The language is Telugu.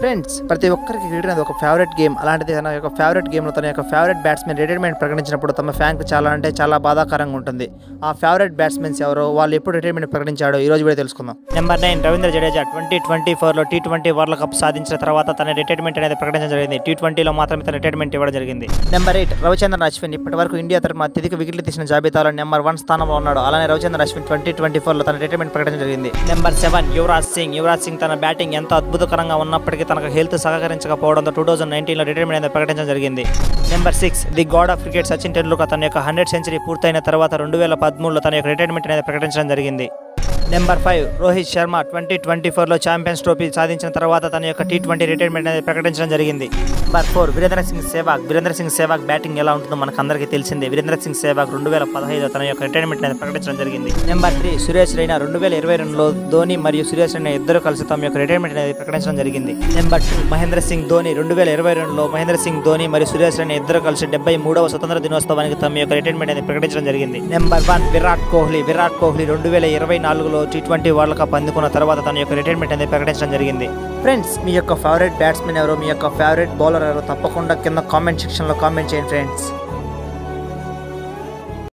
ఫ్రెండ్స్, ప్రతి ఒక్కరికి క్రికెట్ అనేది ఒక ఫేవరెట్ గేమ్. అలాంటిది తన యొక్క ఫేవరెట్ గేమ్లో తన యొక్క ఫేవరెట్ బ్యాట్స్మెన్ రిటైర్మెంట్ ప్రకటించినప్పుడు తమ ఫ్యాన్కి చాలా అంటే చాలా బాధాకరంగా ఉంటుంది. ఆ ఫేవరెట్ బ్యాట్స్మెన్స్ ఎవరో, వాళ్ళు ఎప్పుడు రిటైర్మెంట్ ప్రకటించాడో ఈ రోజు కూడా తెలుసుకుందాం. నెంబర్ 9 రవీంద్ర జడేజా 2024లో T20 వరల్డ్ కప్ సాధించిన తర్వాత తన రిటైర్మెంట్ అనేది ప్రకటించడం జరిగింది. T20లో మాత్రమే తన రిటైర్మెంట్ ఇవ్వడం జరిగింది. నెంబర్ 8 రవిచంద్రన్ అశ్విన్ ఇప్పటి వరకు ఇండియా తరఫున అత్యధిక వికెట్లు తీసిన జాబితాలో నెంబర్ 1 స్థానంలో ఉన్నాడు. అలానే రవిచంద్రన్ అశ్విన్ 2024లో తన రిటైర్మెంట్ ప్రకటించడం జరిగింది. నెంబర్ 7 యువరాజ్ సింగ్ తన బ్యాటింగ్ ఎంతో అద్భుతకరంగా ఉన్నప్పటికీ తనకు హెల్త్ సహకరించకపోవడంతో 2019లో రిటైర్మెంట్ అనేది ప్రకటించడం జరిగింది. Number 6 the God of cricket Sachin Tendulkar తన యొక్క 100th సెంచరీ పూర్తయిన తర్వాత 2013లో తన యొక్క రిటైర్మెంట్ అనేది ప్రకటించడం జరిగింది. నెంబర్ 5 రోహిత్ శర్మ 2024లో ఛాంపియన్స్ ట్రోఫీ సాధించిన తర్వాత తన యొక్క T20 రిటైర్మెంట్ అనేది ప్రకటించడం జరిగింది. నెంబర్ 4 వీరేంద్ర సింగ్ సెహ్వాగ్ బ్యాటింగ్ ఎలా ఉంటుందో మనకు అందరికీ తెలిసిందే. వీరేంద్ర సింగ్ సెహ్వాగ్ 2015లో తన యొక్క రిటైర్మెంట్ అనేది ప్రకటించడం జరిగింది. నెంబర్ 3 సురేష్ రైనా 2022లో ధోని మరియు సురేష్ రైనా ఇద్దరు కలిసి తమ యొక్క రిటైర్మెంట్ అనేది ప్రకటించడం జరిగింది. నెంబర్ 2 మహేంద్ర సింగ్ ధోని 2022లో మహేంద్ర సింగ్ ధోని మరియు సురేష్ రైనా ఇద్దరు కలిసి 73వ స్వతంత్ర దినోత్సవానికి తమ యొక్క రిటైర్మెంట్ అనేది ప్రకటించడం జరిగింది. నెంబర్ 1 విరాట్ కోహ్లీ 2024లో T20 వరల్డ్ కప్ అందుకున్న తర్వాత తన యొక్క రిటైర్మెంట్ అనేది ప్రకటించడం జరిగింది. ఫ్రెండ్స్, మీ యొక్క ఫేవరెట్ బ్యాట్స్మెన్ ఎవరో, మీ యొక్క ఫేవరెట్ బౌలర్ ఎవరో తప్పకుండా కింద కామెంట్ సెక్షన్లో కామెంట్ చేయండి ఫ్రెండ్స్.